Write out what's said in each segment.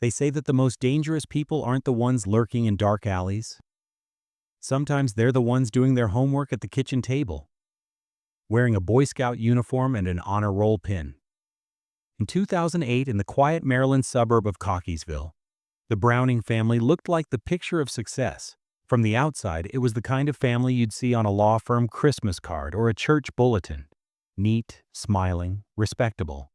They say that the most dangerous people aren't the ones lurking in dark alleys. Sometimes they're the ones doing their homework at the kitchen table, wearing a Boy Scout uniform and an honor roll pin. In 2008, in the quiet Maryland suburb of Cockeysville, the Browning family looked like the picture of success. From the outside, it was the kind of family you'd see on a law firm Christmas card or a church bulletin. Neat, smiling, respectable.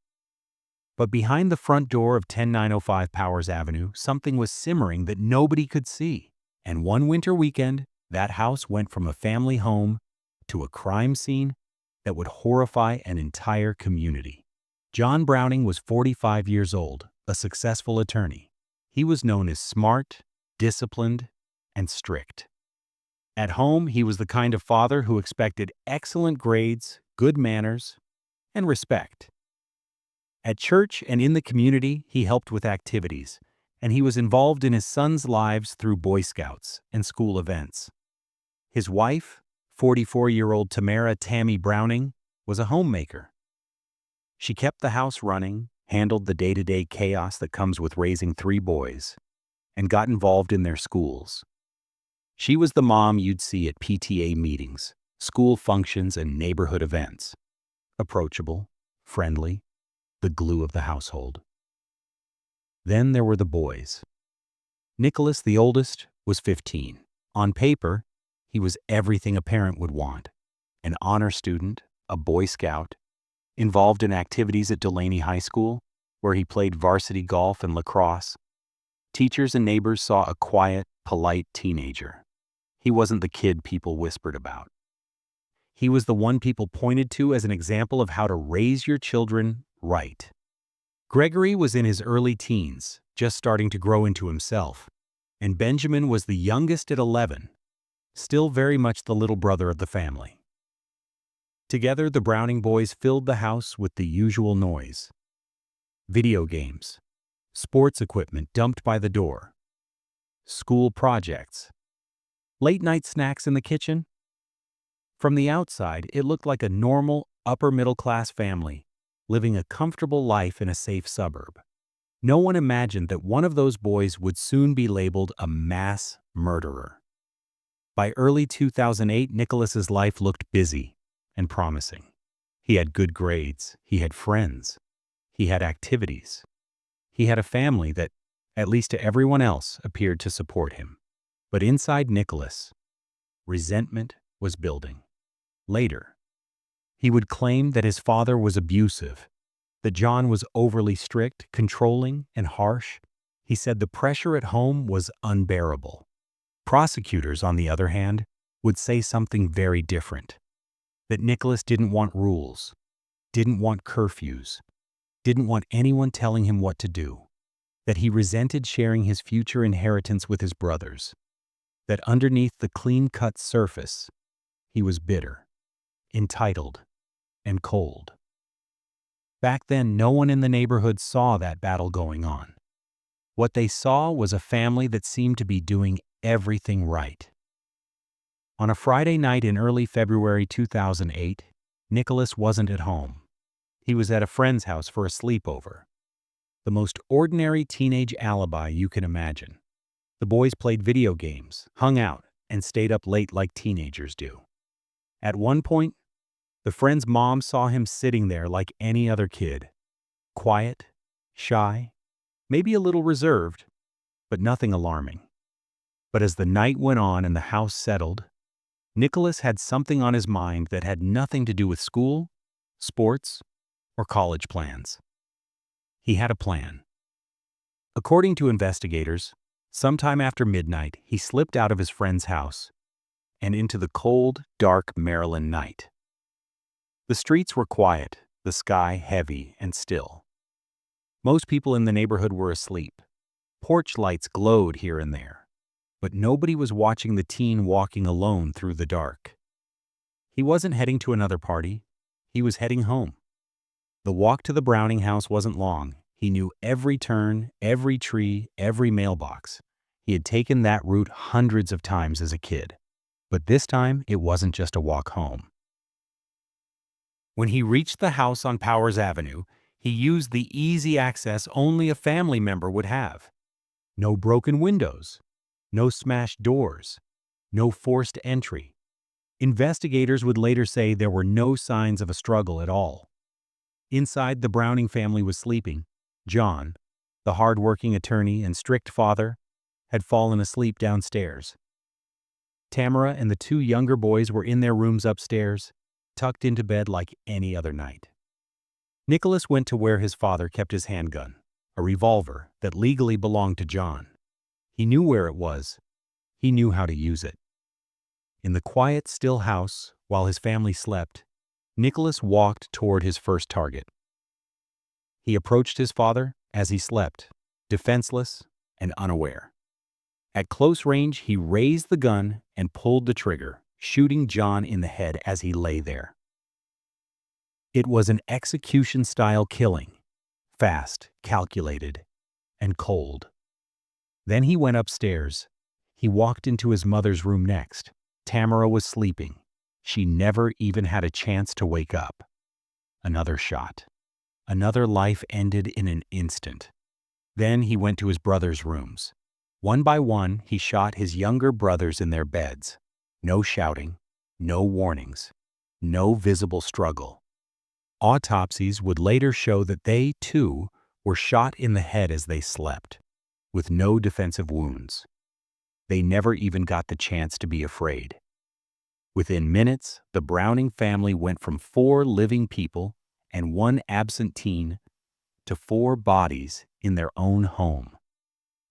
But behind the front door of 10905 Powers Avenue, something was simmering that nobody could see. And one winter weekend, that house went from a family home to a crime scene that would horrify an entire community. John Browning was 45 years old, a successful attorney. He was known as smart, disciplined, and strict. At home, he was the kind of father who expected excellent grades, good manners, and respect. At church and in the community, he helped with activities, and he was involved in his sons' lives through Boy Scouts and school events. His wife, 44-year-old Tamara "Tammy" Browning, was a homemaker. She kept the house running, handled the day-to-day chaos that comes with raising 3 boys, and got involved in their schools. She was the mom you'd see at PTA meetings, school functions, and neighborhood events. Approachable, friendly, the glue of the household. Then there were the boys. Nicholas, the oldest, was 15. On paper, he was everything a parent would want. An honor student, a Boy Scout, involved in activities at Delaney High School, where he played varsity golf and lacrosse. Teachers and neighbors saw a quiet, polite teenager. He wasn't the kid people whispered about. He was the one people pointed to as an example of how to raise your children right. Gregory was in his early teens, just starting to grow into himself, and Benjamin was the youngest at 11, still very much the little brother of the family. Together, the Browning boys filled the house with the usual noise. Video games, sports equipment dumped by the door, school projects, late-night snacks in the kitchen. From the outside, it looked like a normal, upper-middle-class family, living a comfortable life in a safe suburb. No one imagined that one of those boys would soon be labeled a mass murderer. By early 2008, Nicholas's life looked busy and promising. He had good grades, he had friends, he had activities. He had a family that, at least to everyone else, appeared to support him. But inside Nicholas, resentment was building. Later, he would claim that his father was abusive, that John was overly strict, controlling, and harsh. He said the pressure at home was unbearable. Prosecutors, on the other hand, would say something very different. That Nicholas didn't want rules, didn't want curfews, didn't want anyone telling him what to do. That he resented sharing his future inheritance with his brothers. That underneath the clean-cut surface, he was bitter, entitled, and cold. Back then, no one in the neighborhood saw that battle going on. What they saw was a family that seemed to be doing everything right. On a Friday night in early February 2008, Nicholas wasn't at home. He was at a friend's house for a sleepover. The most ordinary teenage alibi you can imagine. The boys played video games, hung out, and stayed up late like teenagers do. At one point, the friend's mom saw him sitting there like any other kid. Quiet, shy, maybe a little reserved, but nothing alarming. But as the night went on and the house settled, Nicholas had something on his mind that had nothing to do with school, sports, or college plans. He had a plan. According to investigators, sometime after midnight, he slipped out of his friend's house and into the cold, dark Maryland night. The streets were quiet, the sky heavy and still. Most people in the neighborhood were asleep. Porch lights glowed here and there, but nobody was watching the teen walking alone through the dark. He wasn't heading to another party. He was heading home. The walk to the Browning house wasn't long. He knew every turn, every tree, every mailbox. He had taken that route hundreds of times as a kid. But this time, it wasn't just a walk home. When he reached the house on Powers Avenue, he used the easy access only a family member would have. No broken windows. No smashed doors. No forced entry. Investigators would later say there were no signs of a struggle at all. Inside, the Browning family was sleeping. John, the hard-working attorney and strict father, had fallen asleep downstairs. Tamara and the two younger boys were in their rooms upstairs, tucked into bed like any other night. Nicholas went to where his father kept his handgun, a revolver that legally belonged to John. He knew where it was. He knew how to use it. In the quiet, still house, while his family slept, Nicholas walked toward his first target. He approached his father as he slept, defenseless and unaware. At close range, he raised the gun and pulled the trigger, shooting John in the head as he lay there. It was an execution-style killing, fast, calculated, and cold. Then he went upstairs. He walked into his mother's room next. Tamara was sleeping. She never even had a chance to wake up. Another shot. Another life ended in an instant. Then he went to his brother's rooms. One by one, he shot his younger brothers in their beds. No shouting, no warnings, no visible struggle. Autopsies would later show that they, too, were shot in the head as they slept, with no defensive wounds. They never even got the chance to be afraid. Within minutes, the Browning family went from 4 living people and 1 absent teen to 4 bodies in their own home.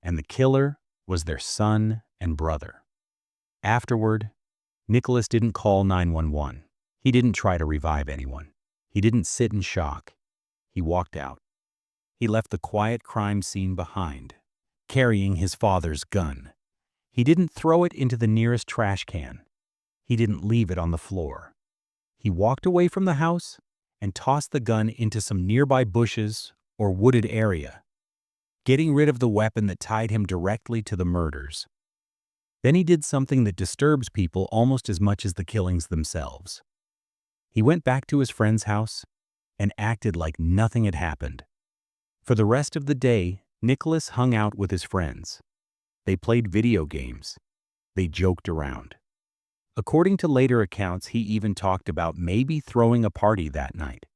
And the killer was their son and brother. Afterward, Nicholas didn't call 911. He didn't try to revive anyone. He didn't sit in shock. He walked out. He left the quiet crime scene behind, carrying his father's gun. He didn't throw it into the nearest trash can. He didn't leave it on the floor. He walked away from the house and tossed the gun into some nearby bushes or wooded area, getting rid of the weapon that tied him directly to the murders. Then he did something that disturbs people almost as much as the killings themselves. He went back to his friend's house and acted like nothing had happened. For the rest of the day, Nicholas hung out with his friends. They played video games. They joked around. According to later accounts, he even talked about maybe throwing a party that night.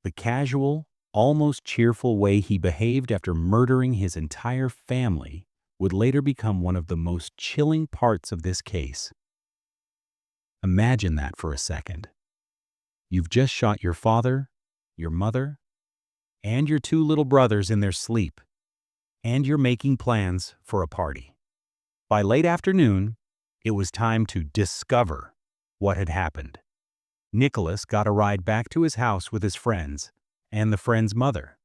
The casual, almost cheerful way he behaved after murdering his entire family would later become one of the most chilling parts of this case. Imagine that for a second. You've just shot your father, your mother, and your 2 little brothers in their sleep, and you're making plans for a party. By late afternoon, it was time to discover what had happened. Nicholas got a ride back to his house with his friends and the friend's mother.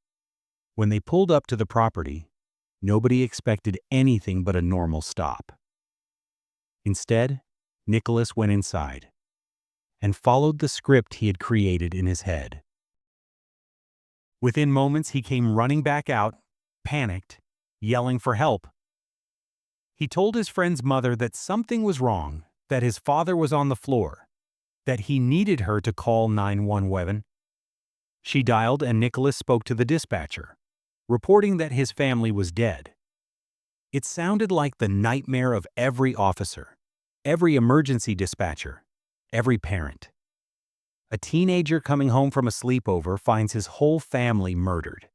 When they pulled up to the property, nobody expected anything but a normal stop. Instead, Nicholas went inside and followed the script he had created in his head. Within moments, he came running back out, panicked, yelling for help. He told his friend's mother that something was wrong, that his father was on the floor, that he needed her to call 911. She dialed and Nicholas spoke to the dispatcher, reporting that his family was dead. It sounded like the nightmare of every officer, every emergency dispatcher, every parent. A teenager coming home from a sleepover finds his whole family murdered.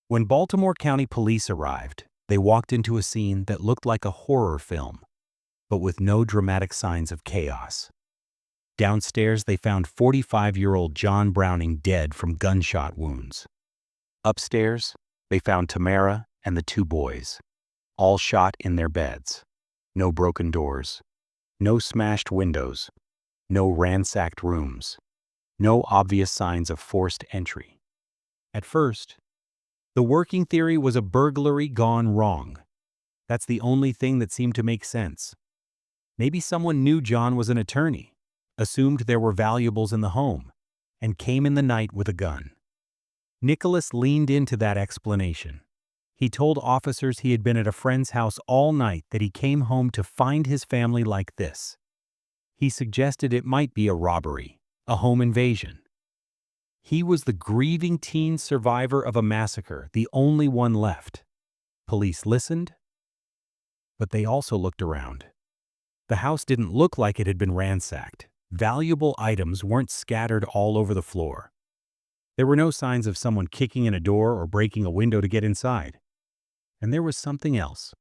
When Baltimore County Police arrived, they walked into a scene that looked like a horror film, but with no dramatic signs of chaos. Downstairs, they found 45-year-old John Browning dead from gunshot wounds. Upstairs, they found Tamara and the 2 boys, all shot in their beds. No broken doors, no smashed windows, no ransacked rooms, no obvious signs of forced entry. At first, the working theory was a burglary gone wrong. That's the only thing that seemed to make sense. Maybe someone knew John was an attorney, assumed there were valuables in the home, and came in the night with a gun. Nicholas leaned into that explanation. He told officers he had been at a friend's house all night, that he came home to find his family like this. He suggested it might be a robbery, a home invasion. He was the grieving teen survivor of a massacre, the only one left. Police listened, but they also looked around. The house didn't look like it had been ransacked. Valuable items weren't scattered all over the floor. There were no signs of someone kicking in a door or breaking a window to get inside. And there was something else.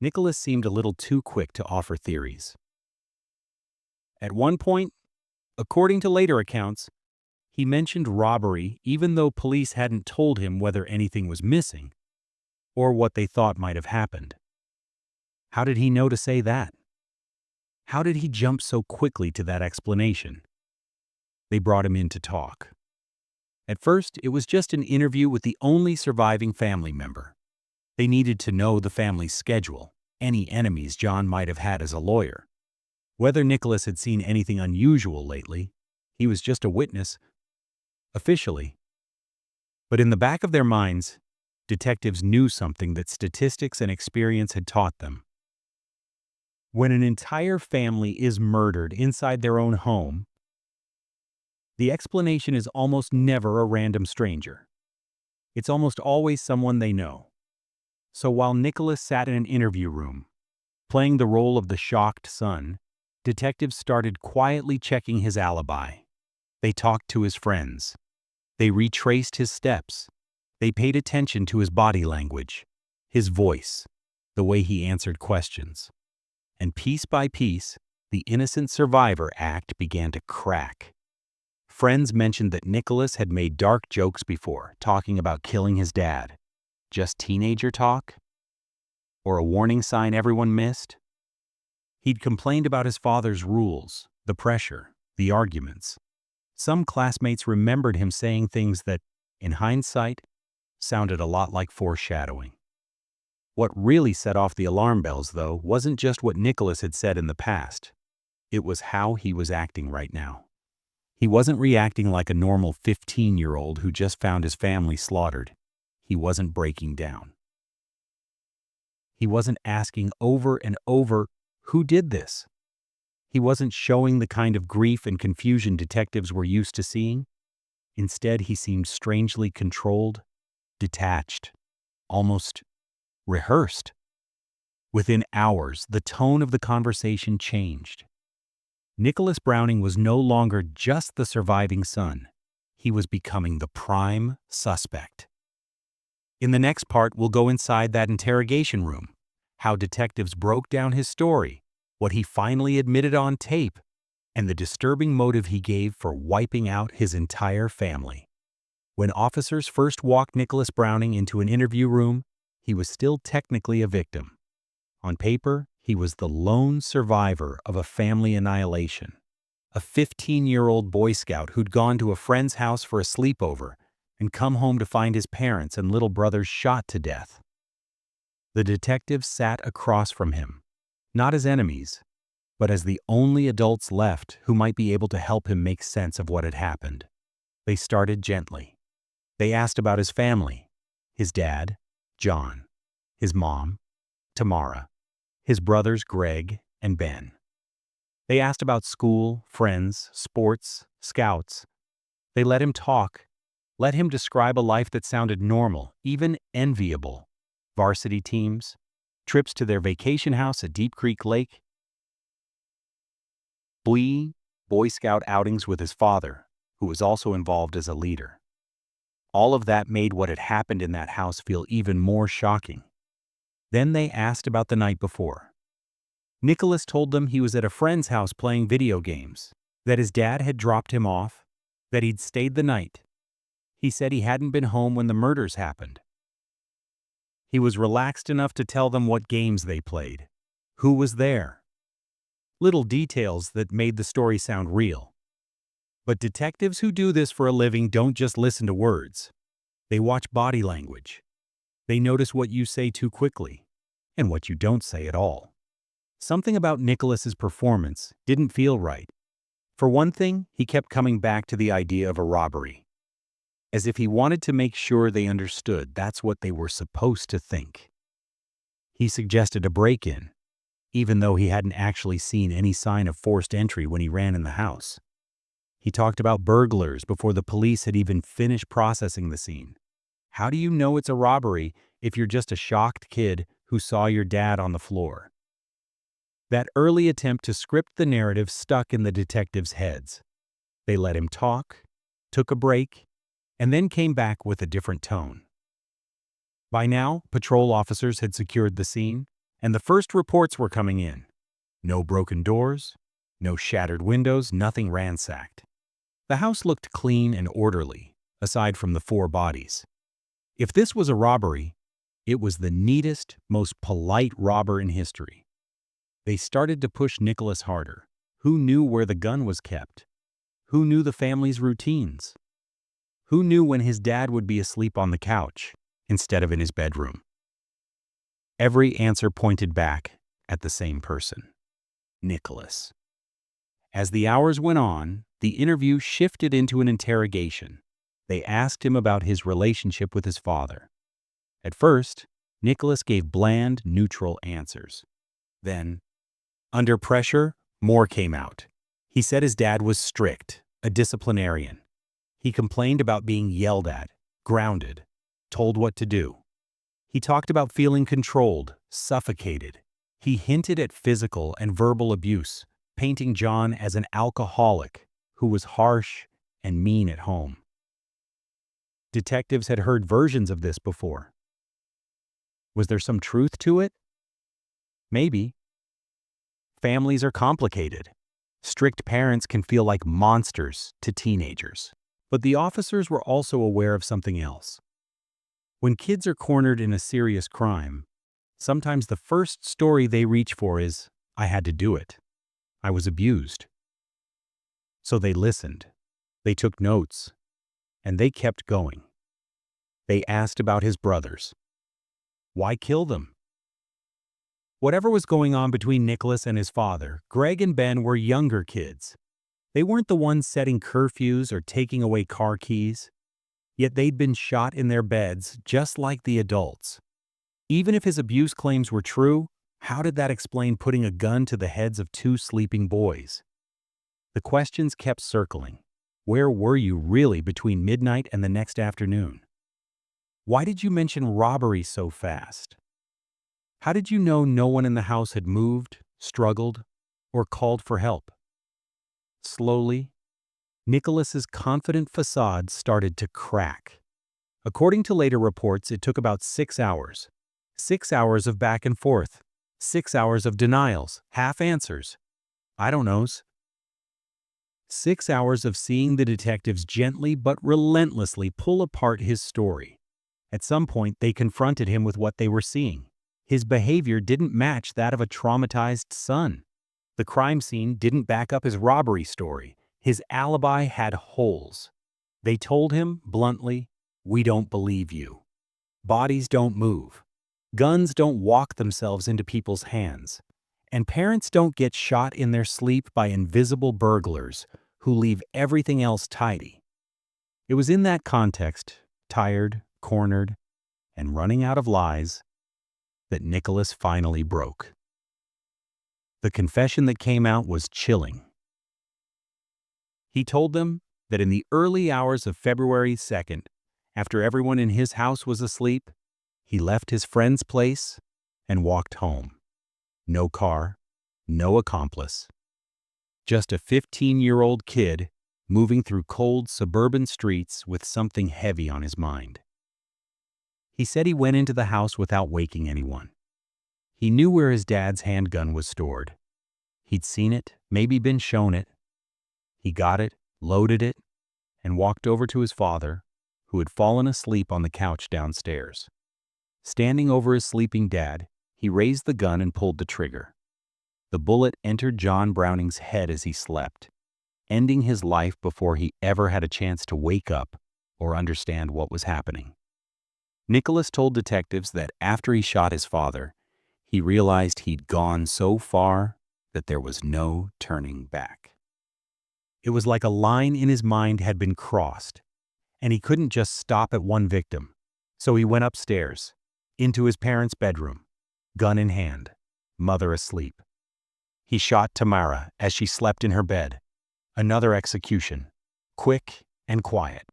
Nicholas seemed a little too quick to offer theories. At one point, according to later accounts, he mentioned robbery even though police hadn't told him whether anything was missing or what they thought might have happened. How did he know to say that? How did he jump so quickly to that explanation? They brought him in to talk. At first, it was just an interview with the only surviving family member. They needed to know the family's schedule, any enemies John might have had as a lawyer. Whether Nicholas had seen anything unusual lately, he was just a witness, officially. But in the back of their minds, detectives knew something that statistics and experience had taught them. When an entire family is murdered inside their own home, the explanation is almost never a random stranger. It's almost always someone they know. So while Nicholas sat in an interview room, playing the role of the shocked son, detectives started quietly checking his alibi. They talked to his friends. They retraced his steps. They paid attention to his body language, his voice, the way he answered questions. And piece by piece, the innocent survivor act began to crack. Friends mentioned that Nicholas had made dark jokes before, talking about killing his dad. Just teenager talk? Or a warning sign everyone missed? He'd complained about his father's rules, the pressure, the arguments. Some classmates remembered him saying things that, in hindsight, sounded a lot like foreshadowing. What really set off the alarm bells, though, wasn't just what Nicholas had said in the past. It was how he was acting right now. He wasn't reacting like a normal 15-year-old who just found his family slaughtered. He wasn't breaking down. He wasn't asking over and over, "Who did this?" He wasn't showing the kind of grief and confusion detectives were used to seeing. Instead, he seemed strangely controlled, detached, almost rehearsed. Within hours, the tone of the conversation changed. Nicholas Browning was no longer just the surviving son. He was becoming the prime suspect. In the next part, we'll go inside that interrogation room, how detectives broke down his story, what he finally admitted on tape, and the disturbing motive he gave for wiping out his entire family. When officers first walked Nicholas Browning into an interview room, he was still technically a victim. On paper, he was the lone survivor of a family annihilation. A 15-year-old Boy Scout who'd gone to a friend's house for a sleepover and come home to find his parents and little brothers shot to death. The detectives sat across from him, not as enemies, but as the only adults left who might be able to help him make sense of what had happened. They started gently. They asked about his family, his dad, John, his mom, Tamara, his brothers Greg and Ben. They asked about school, friends, sports, scouts. They let him talk, let him describe a life that sounded normal, even enviable. Varsity teams, trips to their vacation house at Deep Creek Lake, Boy Scout outings with his father, who was also involved as a leader. All of that made what had happened in that house feel even more shocking. Then they asked about the night before. Nicholas told them he was at a friend's house playing video games, that his dad had dropped him off, that he'd stayed the night. He said he hadn't been home when the murders happened. He was relaxed enough to tell them what games they played, who was there. Little details that made the story sound real. But detectives who do this for a living don't just listen to words. They watch body language. They notice what you say too quickly, and what you don't say at all. Something about Nicholas's performance didn't feel right. For one thing, he kept coming back to the idea of a robbery, as if he wanted to make sure they understood that's what they were supposed to think. He suggested a break-in, even though he hadn't actually seen any sign of forced entry when he ran in the house. He talked about burglars before the police had even finished processing the scene. How do you know it's a robbery if you're just a shocked kid who saw your dad on the floor. That early attempt to script the narrative stuck in the detectives' heads. They let him talk, took a break, and then came back with a different tone. By now, patrol officers had secured the scene, and the first reports were coming in. No broken doors, no shattered windows, nothing ransacked. The house looked clean and orderly, aside from the 4 bodies. If this was a robbery, it was the neatest, most polite robber in history. They started to push Nicholas harder. Who knew where the gun was kept? Who knew the family's routines? Who knew when his dad would be asleep on the couch instead of in his bedroom? Every answer pointed back at the same person, Nicholas. As the hours went on, the interview shifted into an interrogation. They asked him about his relationship with his father. At first, Nicholas gave bland, neutral answers. Then, under pressure, more came out. He said his dad was strict, a disciplinarian. He complained about being yelled at, grounded, told what to do. He talked about feeling controlled, suffocated. He hinted at physical and verbal abuse, painting John as an alcoholic who was harsh and mean at home. Detectives had heard versions of this before. Was there some truth to it? Maybe. Families are complicated. Strict parents can feel like monsters to teenagers. But the officers were also aware of something else. When kids are cornered in a serious crime, sometimes the first story they reach for is, "I had to do it. I was abused." So they listened, they took notes, and they kept going. They asked about his brothers. Why kill them? Whatever was going on between Nicholas and his father, Greg and Ben were younger kids. They weren't the ones setting curfews or taking away car keys. Yet they'd been shot in their beds just like the adults. Even if his abuse claims were true, how did that explain putting a gun to the heads of 2 sleeping boys? The questions kept circling. Where were you really between midnight and the next afternoon? Why did you mention robbery so fast? How did you know no one in the house had moved, struggled, or called for help? Slowly, Nicholas's confident facade started to crack. According to later reports, it took about 6 hours. 6 hours of back and forth. 6 hours of denials, half answers. I don't knows. 6 hours of seeing the detectives gently but relentlessly pull apart his story. At some point, they confronted him with what they were seeing. His behavior didn't match that of a traumatized son. The crime scene didn't back up his robbery story. His alibi had holes. They told him, bluntly, "We don't believe you. Bodies don't move. Guns don't walk themselves into people's hands. And parents don't get shot in their sleep by invisible burglars who leave everything else tidy." It was in that context, tired, cornered, and running out of lies, that Nicholas finally broke. The confession that came out was chilling. He told them that in the early hours of February 2nd, after everyone in his house was asleep, he left his friend's place and walked home. No car, no accomplice. Just a 15-year-old kid moving through cold suburban streets with something heavy on his mind. He said he went into the house without waking anyone. He knew where his dad's handgun was stored. He'd seen it, maybe been shown it. He got it, loaded it, and walked over to his father, who had fallen asleep on the couch downstairs. Standing over his sleeping dad, he raised the gun and pulled the trigger. The bullet entered John Browning's head as he slept, ending his life before he ever had a chance to wake up or understand what was happening. Nicholas told detectives that after he shot his father, he realized he'd gone so far that there was no turning back. It was like a line in his mind had been crossed, and he couldn't just stop at one victim. So he went upstairs, into his parents' bedroom, gun in hand, mother asleep. He shot Tamara as she slept in her bed. Another execution, quick and quiet.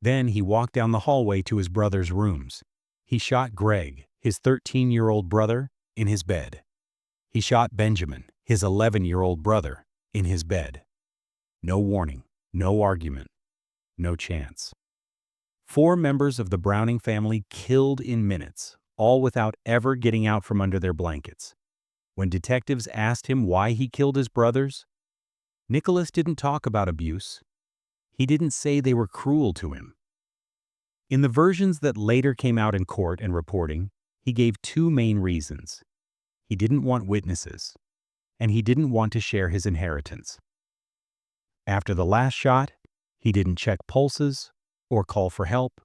Then he walked down the hallway to his brother's rooms. He shot Greg, his 13-year-old brother, in his bed. He shot Benjamin, his 11-year-old brother, in his bed. No warning, no argument, no chance. 4 members of the Browning family killed in minutes, all without ever getting out from under their blankets. When detectives asked him why he killed his brothers, Nicholas didn't talk about abuse. He didn't say they were cruel to him. In the versions that later came out in court and reporting, he gave 2 main reasons. He didn't want witnesses, and he didn't want to share his inheritance. After the last shot, he didn't check pulses or call for help.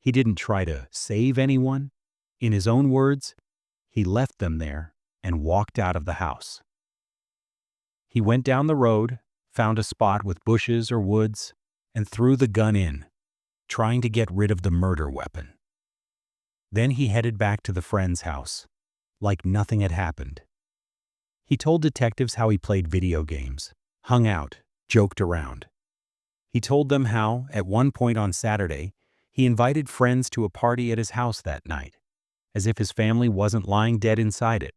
He didn't try to save anyone. In his own words, he left them there and walked out of the house. He went down the road, found a spot with bushes or woods, and threw the gun in, trying to get rid of the murder weapon. Then he headed back to the friend's house, like nothing had happened. He told detectives how he played video games, hung out, joked around. He told them how, at one point on Saturday, he invited friends to a party at his house that night, as if his family wasn't lying dead inside it.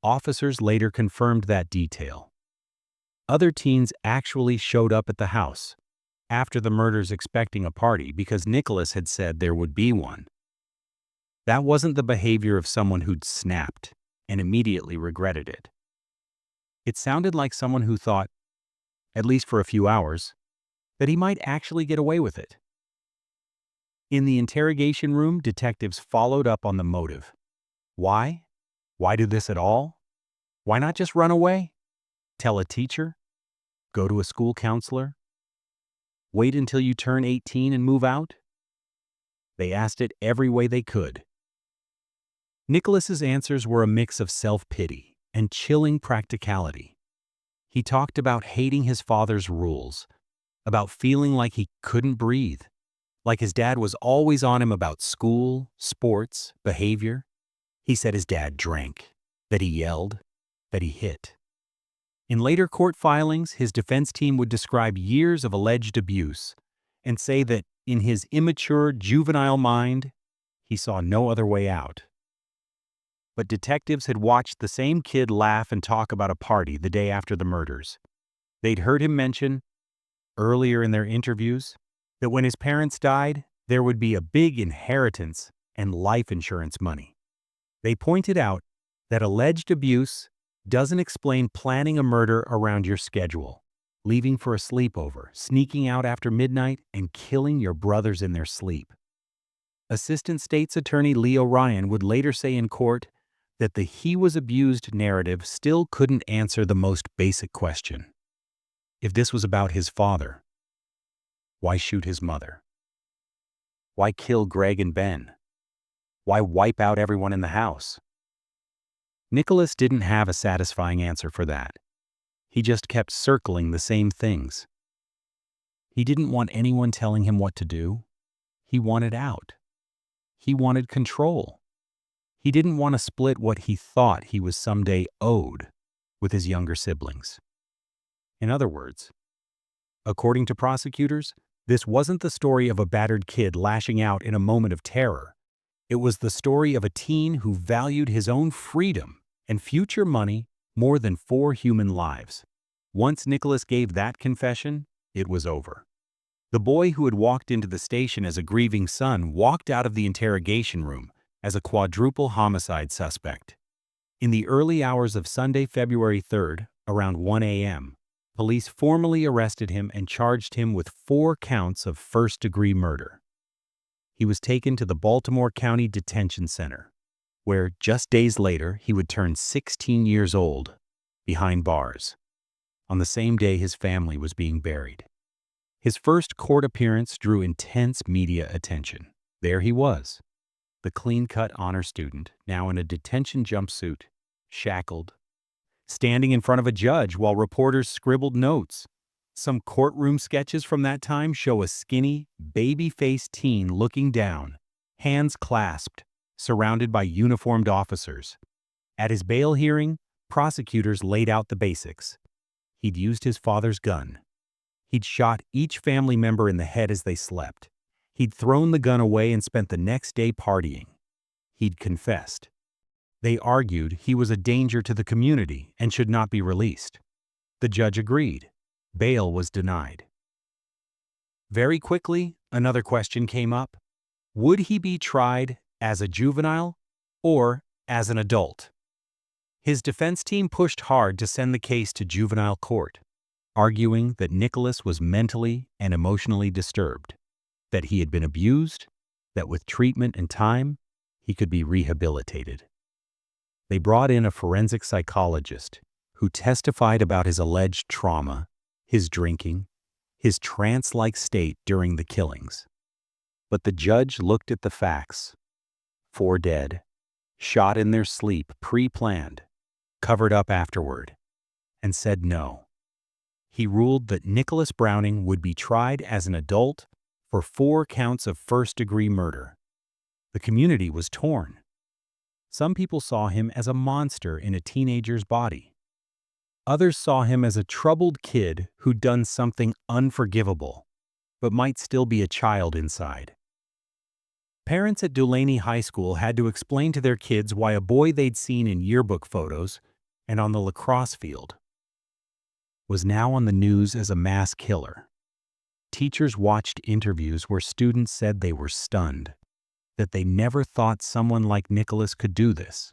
Officers later confirmed that detail. Other teens actually showed up at the house after the murders expecting a party because Nicholas had said there would be one. That wasn't the behavior of someone who'd snapped and immediately regretted it. It sounded like someone who thought, at least for a few hours, that he might actually get away with it. In the interrogation room, detectives followed up on the motive. Why? Why do this at all? Why not just run away? Tell a teacher? Go to a school counselor? Wait until you turn 18 and move out? They asked it every way they could. Nicholas's answers were a mix of self-pity and chilling practicality. He talked about hating his father's rules, about feeling like he couldn't breathe, like his dad was always on him about school, sports, behavior. He said his dad drank, that he yelled, that he hit. In later court filings, his defense team would describe years of alleged abuse and say that in his immature, juvenile mind, he saw no other way out. But detectives had watched the same kid laugh and talk about a party the day after the murders. They'd heard him mention, earlier in their interviews, that when his parents died, there would be a big inheritance and life insurance money. They pointed out that alleged abuse doesn't explain planning a murder around your schedule, leaving for a sleepover, sneaking out after midnight, and killing your brothers in their sleep. Assistant State's Attorney Leo Ryan would later say in court that the "he was abused" narrative still couldn't answer the most basic question. If this was about his father, why shoot his mother? Why kill Greg and Ben? Why wipe out everyone in the house? Nicholas didn't have a satisfying answer for that. He just kept circling the same things. He didn't want anyone telling him what to do. He wanted out. He wanted control. He didn't want to split what he thought he was someday owed with his younger siblings. In other words, according to prosecutors, this wasn't the story of a battered kid lashing out in a moment of terror. It was the story of a teen who valued his own freedom and future money more than 4 human lives. Once Nicholas gave that confession, it was over. The boy who had walked into the station as a grieving son walked out of the interrogation room as a quadruple homicide suspect. In the early hours of Sunday, February 3rd, around 1 a.m., police formally arrested him and charged him with 4 counts of first-degree murder. He was taken to the Baltimore County Detention Center, where just days later he would turn 16 years old, behind bars, on the same day his family was being buried. His first court appearance drew intense media attention. There he was, the clean-cut honor student, now in a detention jumpsuit, shackled, standing in front of a judge while reporters scribbled notes. Some courtroom sketches from that time show a skinny, baby-faced teen looking down, hands clasped, surrounded by uniformed officers. At his bail hearing, prosecutors laid out the basics. He'd used his father's gun. He'd shot each family member in the head as they slept. He'd thrown the gun away and spent the next day partying, he'd confessed. They argued he was a danger to the community and should not be released. The judge agreed. Bail was denied. Very quickly, another question came up. Would he be tried as a juvenile or as an adult? His defense team pushed hard to send the case to juvenile court, arguing that Nicholas was mentally and emotionally disturbed, that he had been abused, that with treatment and time, he could be rehabilitated. They brought in a forensic psychologist who testified about his alleged trauma, his drinking, his trance-like state during the killings. But the judge looked at the facts. 4 dead, shot in their sleep, pre-planned, covered up afterward, and said no. He ruled that Nicholas Browning would be tried as an adult for 4 counts of first-degree murder. The community was torn. Some people saw him as a monster in a teenager's body. Others saw him as a troubled kid who'd done something unforgivable, but might still be a child inside. Parents at Dulaney High School had to explain to their kids why a boy they'd seen in yearbook photos and on the lacrosse field was now on the news as a mass killer. Teachers watched interviews where students said they were stunned, that they never thought someone like Nicholas could do this.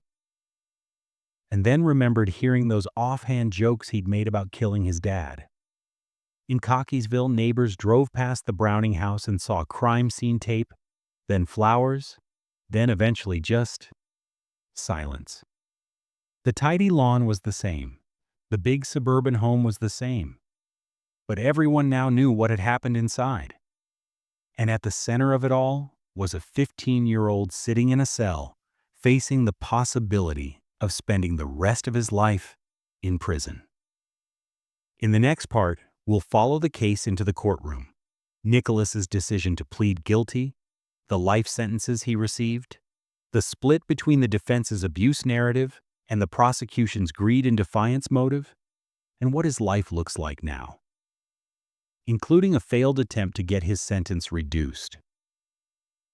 And then remembered hearing those offhand jokes he'd made about killing his dad. In Cockeysville, neighbors drove past the Browning house and saw crime scene tape, then flowers, then eventually just silence. The tidy lawn was the same. The big suburban home was the same. But everyone now knew what had happened inside. And at the center of it all was a 15-year-old sitting in a cell, facing the possibility of spending the rest of his life in prison. In the next part, we'll follow the case into the courtroom. Nicholas's decision to plead guilty, the life sentences he received, the split between the defense's abuse narrative and the prosecution's greed and defiance motive, and what his life looks like now, including a failed attempt to get his sentence reduced.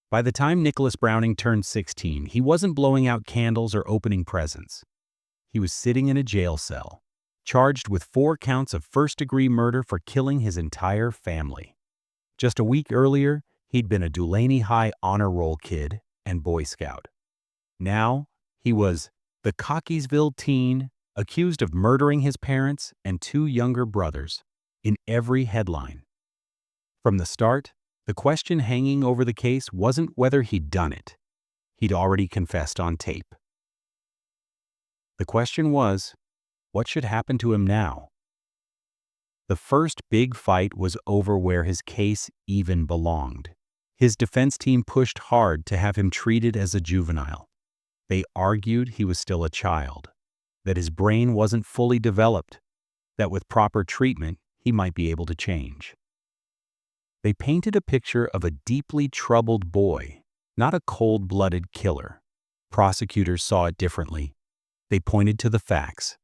By the time Nicholas Browning turned 16, he wasn't blowing out candles or opening presents. He was sitting in a jail cell, charged with 4 counts of first-degree murder for killing his entire family. Just a week earlier, he'd been a Dulaney High honor roll kid and Boy Scout. Now, he was the Cockeysville teen accused of murdering his parents and 2 younger brothers in every headline. From the start, the question hanging over the case wasn't whether he'd done it. He'd already confessed on tape. The question was, what should happen to him now? The first big fight was over where his case even belonged. His defense team pushed hard to have him treated as a juvenile. They argued he was still a child, that his brain wasn't fully developed, that with proper treatment, he might be able to change. They painted a picture of a deeply troubled boy, not a cold-blooded killer. Prosecutors saw it differently. They pointed to the facts.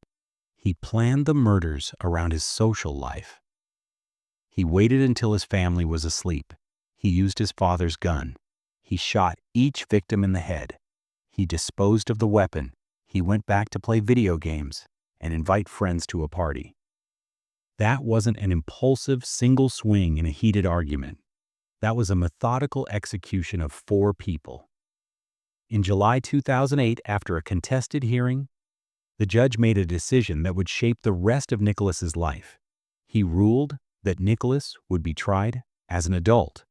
He planned the murders around his social life. He waited until his family was asleep. He used his father's gun. He shot each victim in the head. He disposed of the weapon. He went back to play video games and invite friends to a party. That wasn't an impulsive single swing in a heated argument. That was a methodical execution of 4 people. In July 2008, after a contested hearing, the judge made a decision that would shape the rest of Nicholas's life. He ruled that Nicholas would be tried as an adult.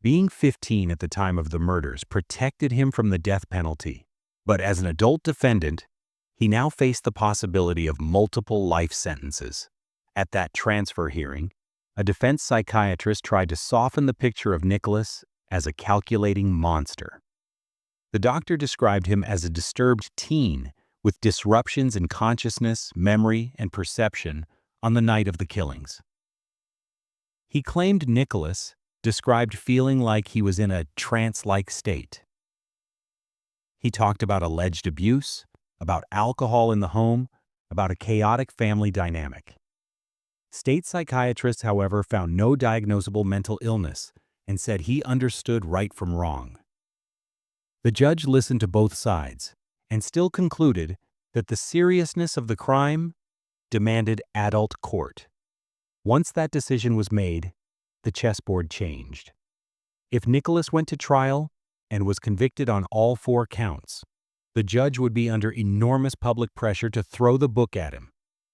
Being 15 at the time of the murders protected him from the death penalty, but as an adult defendant, he now faced the possibility of multiple life sentences. At that transfer hearing, a defense psychiatrist tried to soften the picture of Nicholas as a calculating monster. The doctor described him as a disturbed teen with disruptions in consciousness, memory, and perception on the night of the killings. He claimed Nicholas described feeling like he was in a trance-like state. He talked about alleged abuse, about alcohol in the home, about a chaotic family dynamic. State psychiatrists, however, found no diagnosable mental illness and said he understood right from wrong. The judge listened to both sides and still concluded that the seriousness of the crime demanded adult court. Once that decision was made, the chessboard changed. If Nicholas went to trial and was convicted on all 4 counts, the judge would be under enormous public pressure to throw the book at him.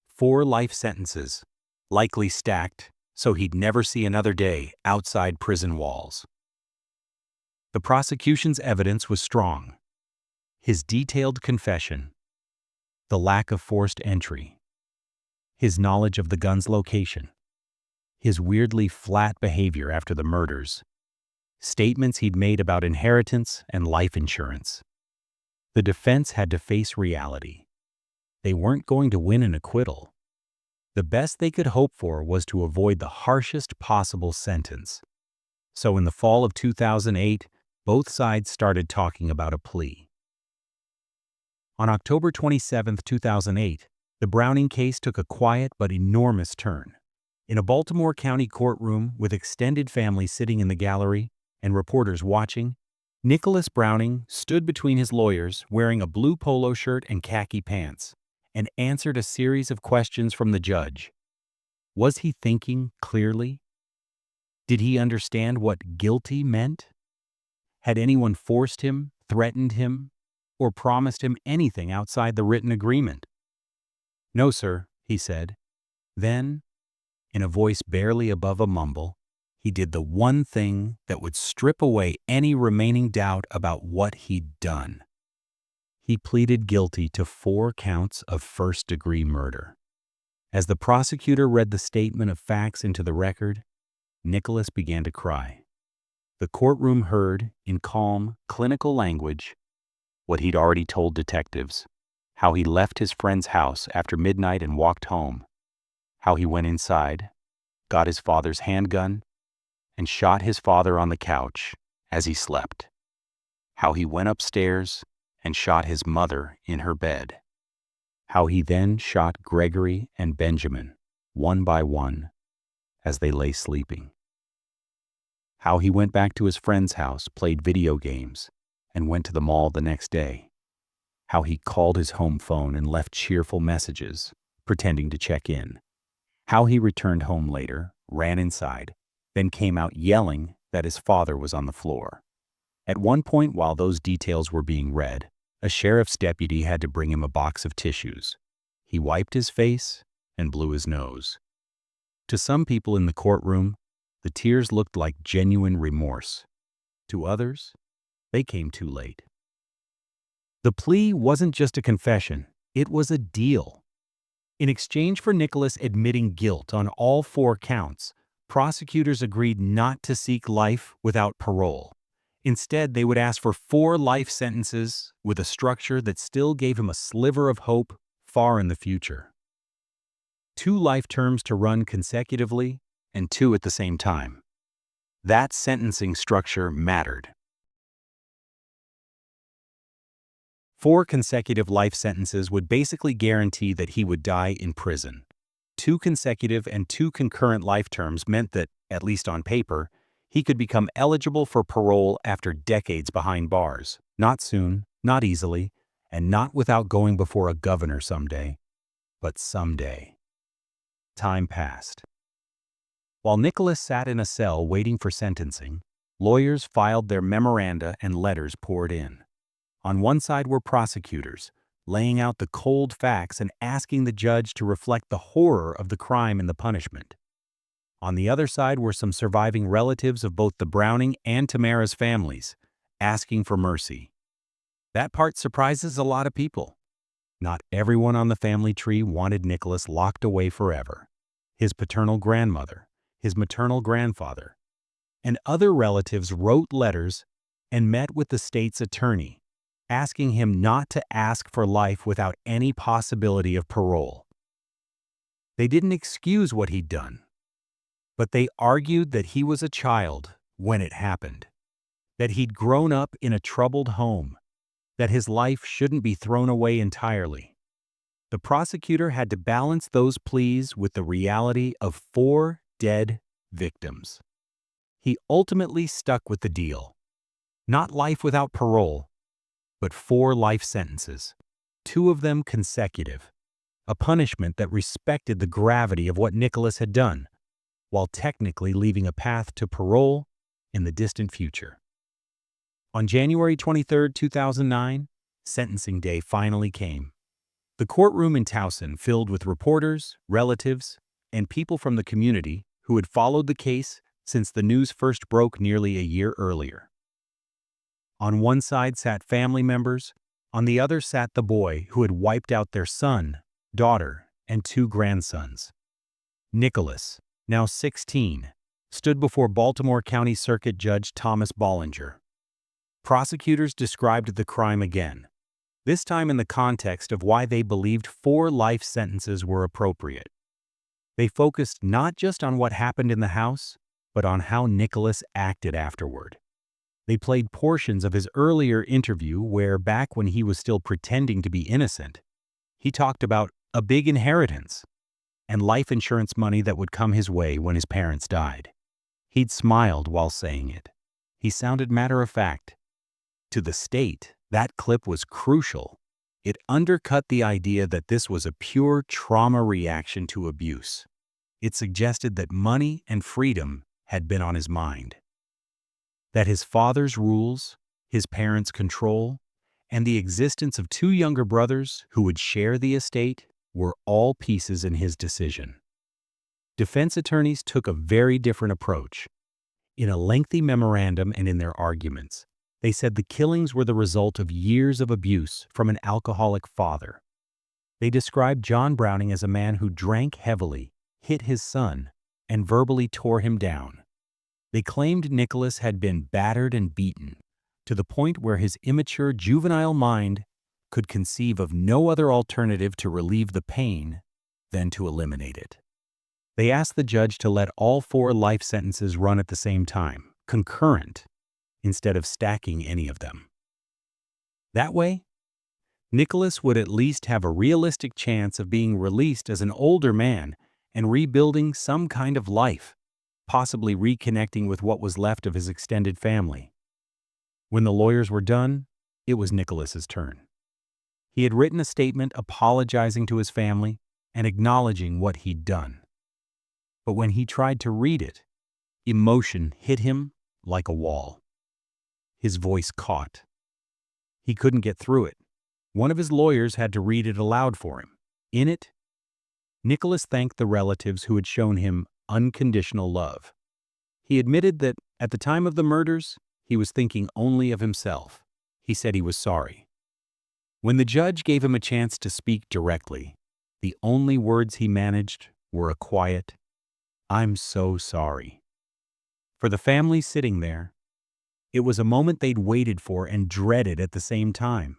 4 life sentences, likely stacked so he'd never see another day outside prison walls. The prosecution's evidence was strong. His detailed confession, the lack of forced entry, his knowledge of the gun's location, his weirdly flat behavior after the murders, statements he'd made about inheritance and life insurance. The defense had to face reality. They weren't going to win an acquittal. The best they could hope for was to avoid the harshest possible sentence. So in the fall of 2008, both sides started talking about a plea. On October 27, 2008, the Browning case took a quiet but enormous turn. In a Baltimore County courtroom with extended family sitting in the gallery and reporters watching, Nicholas Browning stood between his lawyers wearing a blue polo shirt and khaki pants and answered a series of questions from the judge. Was he thinking clearly? Did he understand what guilty meant? Had anyone forced him, threatened him, or promised him anything outside the written agreement? "No, sir," he said. Then, in a voice barely above a mumble, he did the one thing that would strip away any remaining doubt about what he'd done. He pleaded guilty to 4 counts of first-degree murder. As the prosecutor read the statement of facts into the record, Nicholas began to cry. The courtroom heard, in calm, clinical language, what he'd already told detectives, how he left his friend's house after midnight and walked home, how he went inside, got his father's handgun, and shot his father on the couch as he slept, how he went upstairs and shot his mother in her bed, how he then shot Gregory and Benjamin, one by one, as they lay sleeping, how he went back to his friend's house, played video games, and went to the mall the next day, how he called his home phone and left cheerful messages, pretending to check in, how he returned home later, ran inside, then came out yelling that his father was on the floor. At one point while those details were being read, a sheriff's deputy had to bring him a box of tissues. He wiped his face and blew his nose. To some people in the courtroom, the tears looked like genuine remorse. To others, they came too late. The plea wasn't just a confession, it was a deal. In exchange for Nicholas admitting guilt on all 4 counts, prosecutors agreed not to seek life without parole. Instead, they would ask for 4 life sentences with a structure that still gave him a sliver of hope far in the future. 2 life terms to run consecutively and 2 at the same time. That sentencing structure mattered. 4 consecutive life sentences would basically guarantee that he would die in prison. 2 consecutive and 2 concurrent life terms meant that, at least on paper, he could become eligible for parole after decades behind bars. Not soon, not easily, and not without going before a governor someday. But someday. Time passed. While Nicholas sat in a cell waiting for sentencing, lawyers filed their memoranda and letters poured in. On one side were prosecutors, laying out the cold facts and asking the judge to reflect the horror of the crime and the punishment. On the other side were some surviving relatives of both the Browning and Tamara's families, asking for mercy. That part surprises a lot of people. Not everyone on the family tree wanted Nicholas locked away forever. His paternal grandmother, his maternal grandfather, and other relatives wrote letters and met with the state's attorney, asking him not to ask for life without any possibility of parole. They didn't excuse what he'd done, but they argued that he was a child when it happened, that he'd grown up in a troubled home, that his life shouldn't be thrown away entirely. The prosecutor had to balance those pleas with the reality of 4 dead victims. He ultimately stuck with the deal. Not life without parole, but 4 life sentences, 2 of them consecutive, a punishment that respected the gravity of what Nicholas had done, while technically leaving a path to parole in the distant future. On January 23, 2009, sentencing day finally came. The courtroom in Towson filled with reporters, relatives, and people from the community who had followed the case since the news first broke nearly a year earlier. On one side sat family members, on the other sat the boy who had wiped out their son, daughter, and 2 grandsons. Nicholas, now 16, stood before Baltimore County Circuit Judge Thomas Bollinger. Prosecutors described the crime again, this time in the context of why they believed 4 life sentences were appropriate. They focused not just on what happened in the house, but on how Nicholas acted afterward. They played portions of his earlier interview where, back when he was still pretending to be innocent, he talked about a big inheritance and life insurance money that would come his way when his parents died. He'd smiled while saying it. He sounded matter-of-fact. To the state, that clip was crucial. It undercut the idea that this was a pure trauma reaction to abuse. It suggested that money and freedom had been on his mind, that his father's rules, his parents' control, and the existence of 2 younger brothers who would share the estate were all pieces in his decision. Defense attorneys took a very different approach. In a lengthy memorandum and in their arguments, they said the killings were the result of years of abuse from an alcoholic father. They described John Browning as a man who drank heavily, hit his son, and verbally tore him down. They claimed Nicholas had been battered and beaten, to the point where his immature juvenile mind could conceive of no other alternative to relieve the pain than to eliminate it. They asked the judge to let all 4 life sentences run at the same time, concurrent, instead of stacking any of them. That way, Nicholas would at least have a realistic chance of being released as an older man and rebuilding some kind of life, possibly reconnecting with what was left of his extended family. When the lawyers were done, it was Nicholas's turn. He had written a statement apologizing to his family and acknowledging what he'd done. But when he tried to read it, emotion hit him like a wall. His voice caught. He couldn't get through it. One of his lawyers had to read it aloud for him. In it, Nicholas thanked the relatives who had shown him unconditional love. He admitted that at the time of the murders, he was thinking only of himself. He said he was sorry. When the judge gave him a chance to speak directly, the only words he managed were a quiet, "I'm so sorry." For the family sitting there, it was a moment they'd waited for and dreaded at the same time.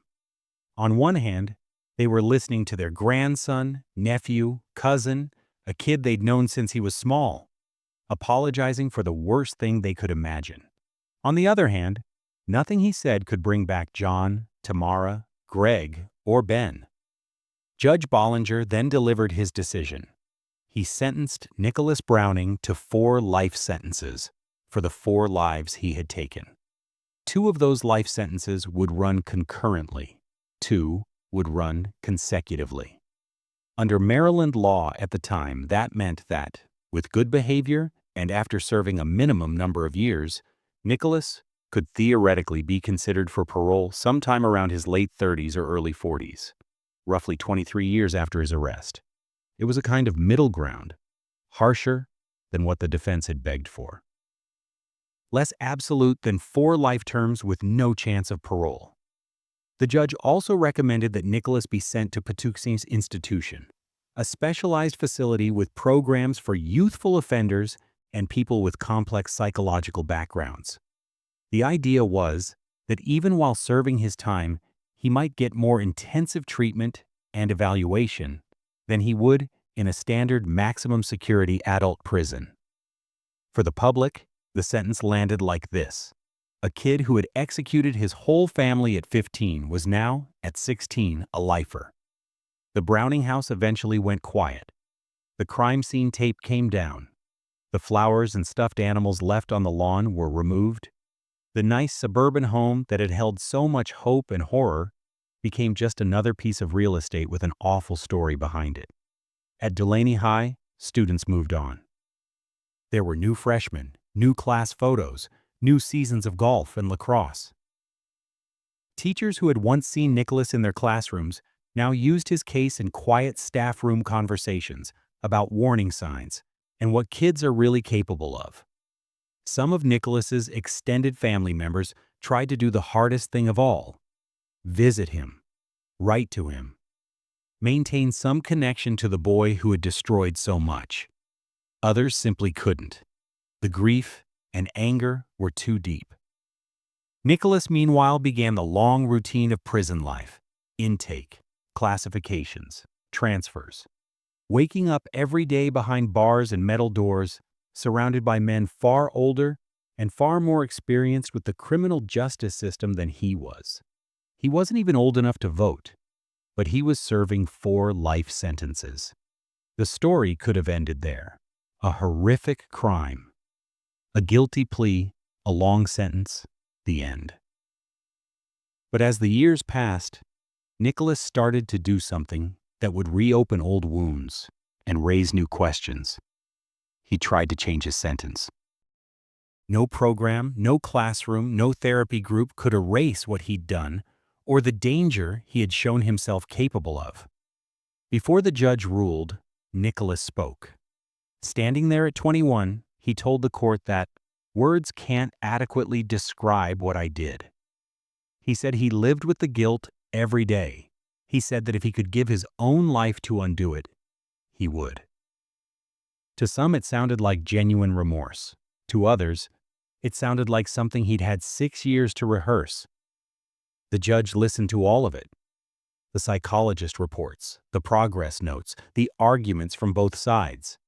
On one hand, they were listening to their grandson, nephew, cousin, a kid they'd known since he was small, apologizing for the worst thing they could imagine. On the other hand, nothing he said could bring back John, Tamara, Greg, or Ben. Judge Bollinger then delivered his decision. He sentenced Nicholas Browning to 4 life sentences for the 4 lives he had taken. 2 of those life sentences would run concurrently. 2 would run consecutively. Under Maryland law at the time, that meant that, with good behavior and after serving a minimum number of years, Nicholas could theoretically be considered for parole sometime around his late 30s or early 40s, roughly 23 years after his arrest. It was a kind of middle ground, harsher than what the defense had begged for. Less absolute than 4 life terms with no chance of parole. The judge also recommended that Nicholas be sent to Poughkeepsie's Institution, a specialized facility with programs for youthful offenders and people with complex psychological backgrounds. The idea was that even while serving his time, he might get more intensive treatment and evaluation than he would in a standard maximum security adult prison. For the public, the sentence landed like this. A kid who had executed his whole family at 15 was now, at 16, a lifer. The Browning house eventually went quiet. The crime scene tape came down. The flowers and stuffed animals left on the lawn were removed. The nice suburban home that had held so much hope and horror became just another piece of real estate with an awful story behind it. At Delaney High, students moved on. There were new freshmen, new class photos, new seasons of golf and lacrosse. Teachers who had once seen Nicholas in their classrooms now used his case in quiet staff room conversations about warning signs and what kids are really capable of. Some of Nicholas's extended family members tried to do the hardest thing of all: visit him, write to him, maintain some connection to the boy who had destroyed so much. Others simply couldn't. The grief and anger were too deep. Nicholas, meanwhile, began the long routine of prison life: intake, classifications, transfers. Waking up every day behind bars and metal doors, surrounded by men far older and far more experienced with the criminal justice system than he was. He wasn't even old enough to vote, but he was serving 4 life sentences. The story could have ended there. A horrific crime. A guilty plea, a long sentence, the end. But as the years passed, Nicholas started to do something that would reopen old wounds and raise new questions. He tried to change his sentence. No program, no classroom, no therapy group could erase what he'd done or the danger he had shown himself capable of. Before the judge ruled, Nicholas spoke. Standing there at 21, he told the court that words can't adequately describe what I did. He said he lived with the guilt every day. He said that if he could give his own life to undo it, he would. To some, it sounded like genuine remorse. To others, it sounded like something he'd had 6 years to rehearse. The judge listened to all of it: the psychologist reports, the progress notes, the arguments from both sides,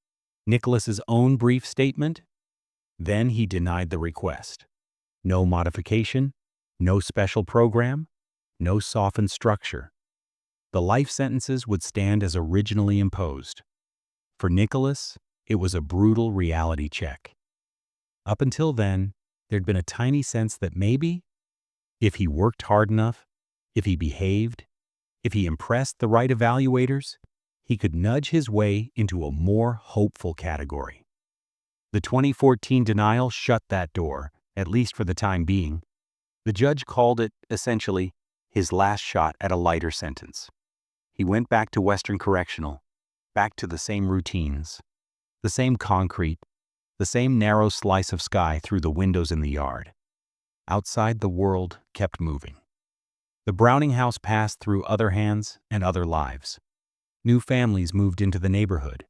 Nicholas's own brief statement. Then he denied the request. No modification, no special program, no softened structure. The life sentences would stand as originally imposed. For Nicholas, it was a brutal reality check. Up until then, there'd been a tiny sense that maybe, if he worked hard enough, if he behaved, if he impressed the right evaluators, he could nudge his way into a more hopeful category. The 2014 denial shut that door, at least for the time being. The judge called it, essentially, his last shot at a lighter sentence. He went back to Western Correctional, back to the same routines, the same concrete, the same narrow slice of sky through the windows in the yard. Outside, the world kept moving. The Browning house passed through other hands and other lives. New families moved into the neighborhood.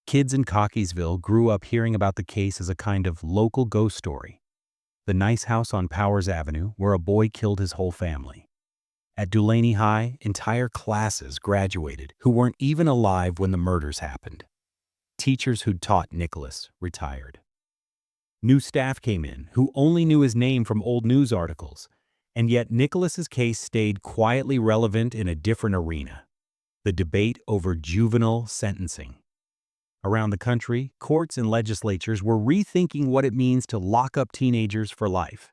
Kids in Cockeysville grew up hearing about the case as a kind of local ghost story. The nice house on Powers Avenue where a boy killed his whole family. At Delaney High, entire classes graduated who weren't even alive when the murders happened. Teachers who'd taught Nicholas retired. New staff came in who only knew his name from old news articles, and yet Nicholas's case stayed quietly relevant in a different arena: the debate over juvenile sentencing. Around the country, courts and legislatures were rethinking what it means to lock up teenagers for life.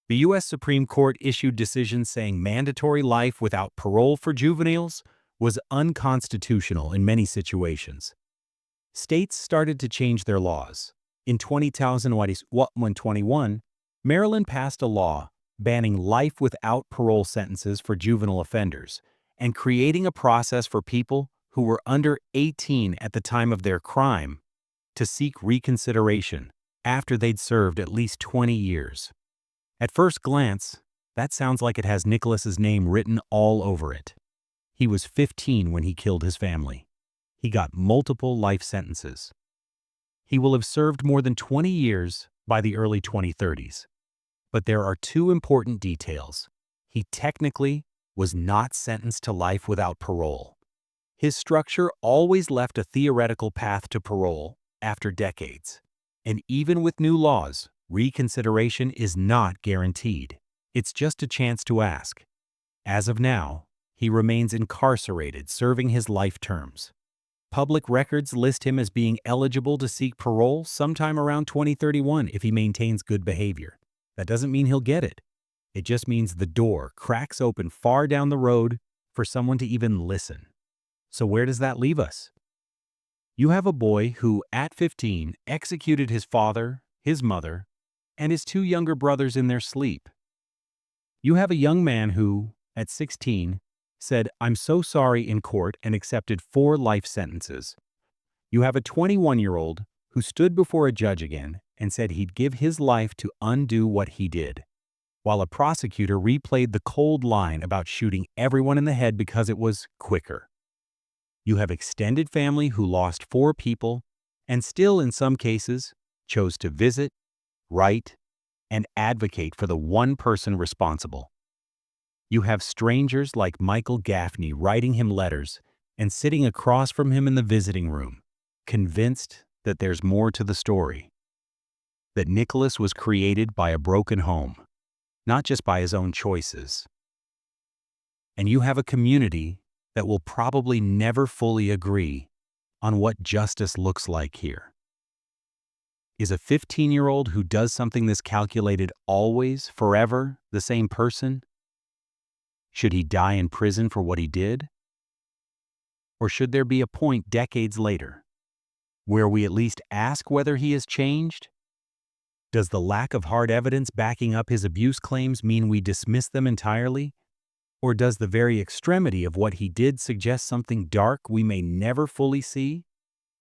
The U.S. Supreme Court issued decisions saying mandatory life without parole for juveniles was unconstitutional in many situations. States started to change their laws. In 2021, Maryland passed a law banning life without parole sentences for juvenile offenders and creating a process for people who were under 18 at the time of their crime to seek reconsideration after they'd served at least 20 years. At first glance, that sounds like it has Nicholas's name written all over it. He was 15 when he killed his family. He got multiple life sentences. He will have served more than 20 years by the early 2030s. But there are 2 important details. He technically was not sentenced to life without parole. His structure always left a theoretical path to parole after decades. And even with new laws, reconsideration is not guaranteed. It's just a chance to ask. As of now, he remains incarcerated, serving his life terms. Public records list him as being eligible to seek parole sometime around 2031 if he maintains good behavior. That doesn't mean he'll get it. It just means the door cracks open far down the road for someone to even listen. So where does that leave us? You have a boy who, at 15, executed his father, his mother, and his two younger brothers in their sleep. You have a young man who, at 16, said, "I'm so sorry" in court and accepted 4 life sentences. You have a 21-year-old who stood before a judge again and said he'd give his life to undo what he did, while a prosecutor replayed the cold line about shooting everyone in the head because it was quicker. You have extended family who lost 4 people and still, in some cases, chose to visit, write, and advocate for the one person responsible. You have strangers like Michael Gaffney writing him letters and sitting across from him in the visiting room, convinced that there's more to the story. That Nicholas was created by a broken home, not just by his own choices. And you have a community that will probably never fully agree on what justice looks like here. Is a 15-year-old who does something this calculated always, forever, the same person? Should he die in prison for what he did? Or should there be a point decades later where we at least ask whether he has changed? Does the lack of hard evidence backing up his abuse claims mean we dismiss them entirely? Or does the very extremity of what he did suggest something dark we may never fully see?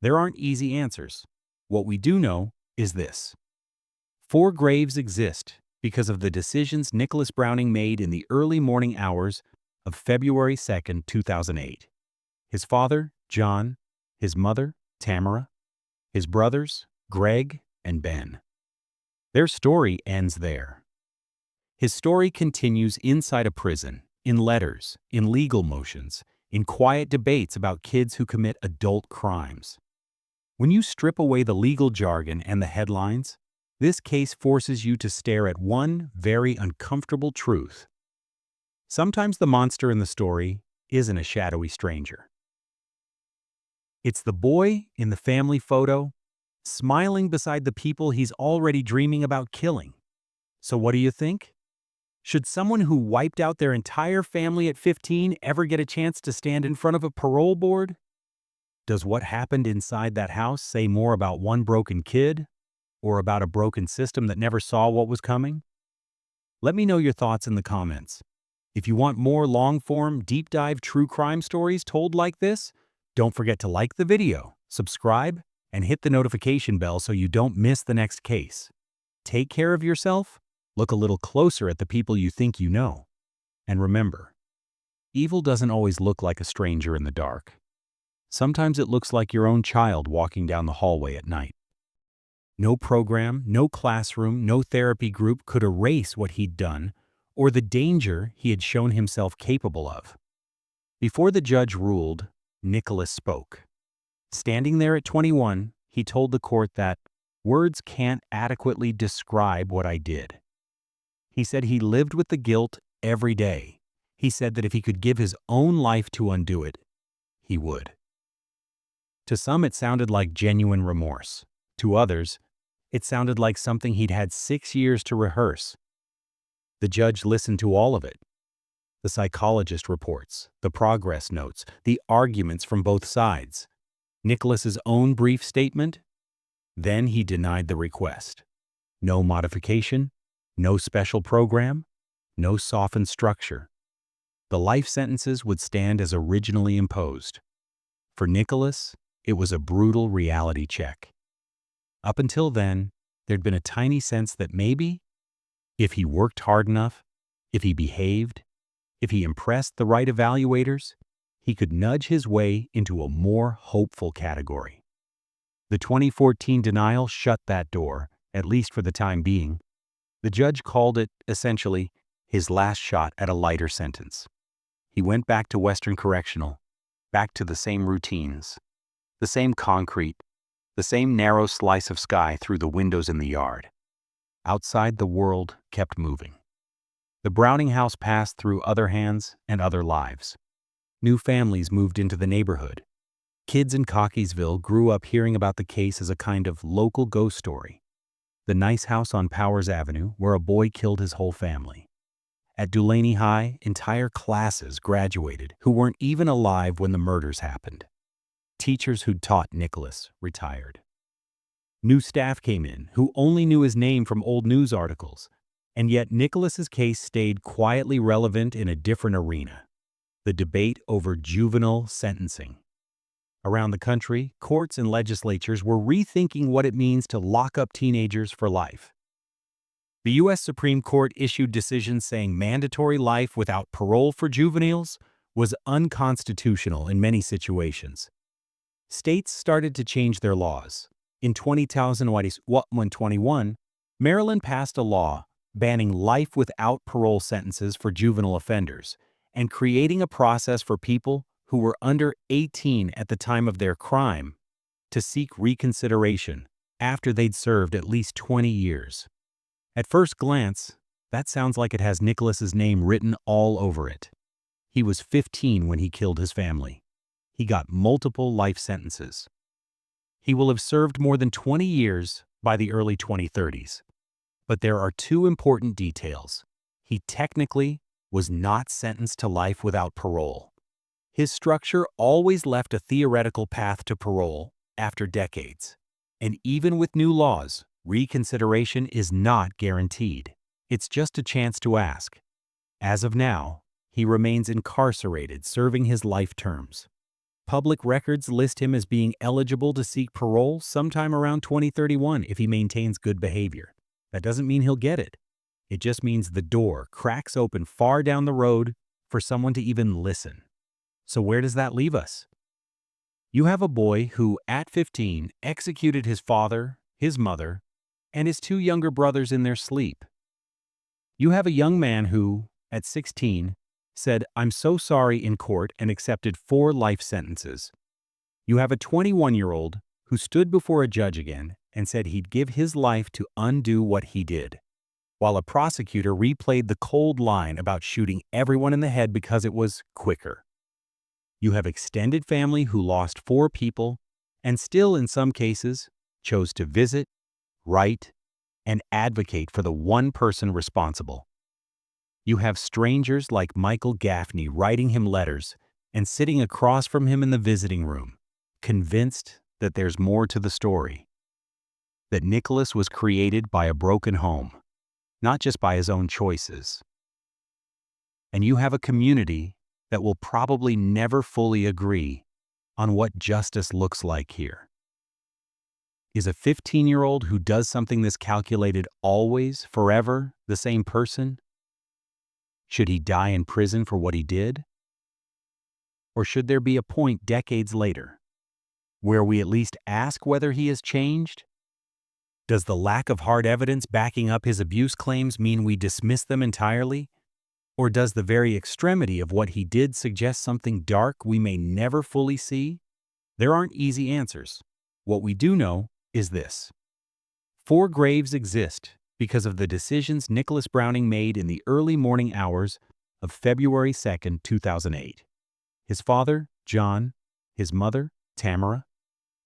There aren't easy answers. What we do know is this: 4 graves exist because of the decisions Nicholas Browning made in the early morning hours of February 2nd, 2008. His father, John; his mother, Tamara; his brothers, Greg and Ben. Their story ends there. His story continues inside a prison, in letters, in legal motions, in quiet debates about kids who commit adult crimes. When you strip away the legal jargon and the headlines, this case forces you to stare at one very uncomfortable truth. Sometimes the monster in the story isn't a shadowy stranger. It's the boy in the family photo, smiling beside the people he's already dreaming about killing. So what do you think? Should someone who wiped out their entire family at 15 ever get a chance to stand in front of a parole board? Does what happened inside that house say more about one broken kid, or about a broken system that never saw what was coming? Let me know your thoughts in the comments. If you want more long-form, deep-dive true crime stories told like this, don't forget to like the video, subscribe, and hit the notification bell so you don't miss the next case. Take care of yourself, look a little closer at the people you think you know, and remember, evil doesn't always look like a stranger in the dark. Sometimes it looks like your own child walking down the hallway at night. No program, no classroom, no therapy group could erase what he'd done or the danger he had shown himself capable of. Before the judge ruled, Nicholas spoke. Standing there at 21, he told the court that words can't adequately describe what I did. He said he lived with the guilt every day. He said that if he could give his own life to undo it, he would. To some, it sounded like genuine remorse. To others, it sounded like something he'd had 6 years to rehearse. The judge listened to all of it. The psychologist reports, the progress notes, the arguments from both sides, Nicholas's own brief statement. Then he denied the request. No modification, no special program, no softened structure. The life sentences would stand as originally imposed. For Nicholas, it was a brutal reality check. Up until then, there'd been a tiny sense that maybe, if he worked hard enough, if he behaved, if he impressed the right evaluators, he could nudge his way into a more hopeful category. The 2014 denial shut that door, at least for the time being. The judge called it, essentially, his last shot at a lighter sentence. He went back to Western Correctional, back to the same routines, the same concrete, the same narrow slice of sky through the windows in the yard. Outside, the world kept moving. The Browning house passed through other hands and other lives. New families moved into the neighborhood. Kids in Cockeysville grew up hearing about the case as a kind of local ghost story. the nice house on Powers Avenue where a boy killed his whole family. At Dulaney High, entire classes graduated who weren't even alive when the murders happened. Teachers who'd taught Nicholas retired. New staff came in who only knew his name from old news articles, and yet Nicholas's case stayed quietly relevant in a different arena: the debate over juvenile sentencing. Around the country, courts and legislatures were rethinking what it means to lock up teenagers for life. The U.S. Supreme Court issued decisions saying mandatory life without parole for juveniles was unconstitutional in many situations. States started to change their laws. In 2021, Maryland passed a law banning life without parole sentences for juvenile offenders and creating a process for people who were under 18 at the time of their crime to seek reconsideration after they'd served at least 20 years. At first glance, that sounds like it has Nicholas's name written all over it. He was 15 when he killed his family. He got multiple life sentences. He will have served more than 20 years by the early 2030s. But there are two important details. He technically was not sentenced to life without parole. His structure always left a theoretical path to parole after decades. And even with new laws, reconsideration is not guaranteed. It's just a chance to ask. As of now, he remains incarcerated, serving his life terms. Public records list him as being eligible to seek parole sometime around 2031 if he maintains good behavior. That doesn't mean he'll get it. It just means the door cracks open far down the road for someone to even listen. So where does that leave us? You have a boy who, at 15, executed his father, his mother, and his two younger brothers in their sleep. You have a young man who, at 16, said, "I'm so sorry" in court and accepted 4 life sentences. You have a 21-year-old who stood before a judge again and said he'd give his life to undo what he did, while a prosecutor replayed the cold line about shooting everyone in the head because it was quicker. You have extended family who lost 4 people and still, in some cases, chose to visit, write, and advocate for the one person responsible. You have strangers like Michael Gaffney writing him letters and sitting across from him in the visiting room, convinced that there's more to the story. That Nicholas was created by a broken home, not just by his own choices. And you have a community that will probably never fully agree on what justice looks like here. Is a 15-year-old who does something this calculated always, forever, the same person? Should he die in prison for what he did? Or should there be a point decades later where we at least ask whether he has changed? Does the lack of hard evidence backing up his abuse claims mean we dismiss them entirely? Or does the very extremity of what he did suggest something dark we may never fully see? There aren't easy answers. What we do know is this: 4 graves exist because of the decisions Nicholas Browning made in the early morning hours of February 2, 2008. His father, John, his mother, Tamara,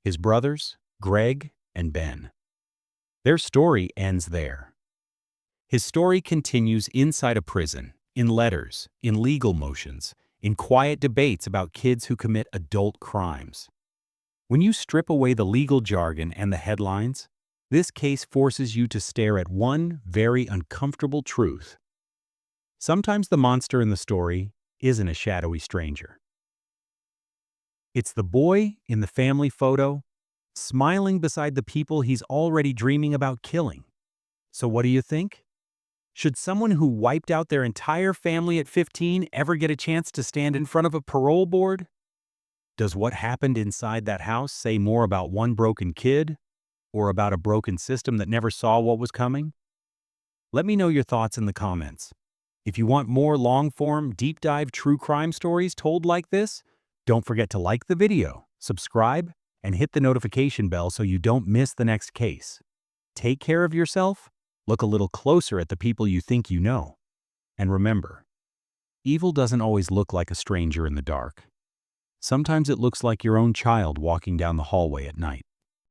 his brothers, Greg and Ben. Their story ends there. His story continues inside a prison, in letters, in legal motions, in quiet debates about kids who commit adult crimes. When you strip away the legal jargon and the headlines, this case forces you to stare at one very uncomfortable truth. Sometimes the monster in the story isn't a shadowy stranger. It's the boy in the family photo, smiling beside the people he's already dreaming about killing. So what do you think? Should someone who wiped out their entire family at 15 ever get a chance to stand in front of a parole board? Does what happened inside that house say more about one broken kid or about a broken system that never saw what was coming? Let me know your thoughts in the comments. If you want more long-form, deep-dive true crime stories told like this, don't forget to like the video, subscribe, and hit the notification bell so you don't miss the next case. Take care of yourself, look a little closer at the people you think you know, and remember, evil doesn't always look like a stranger in the dark. Sometimes it looks like your own child walking down the hallway at night.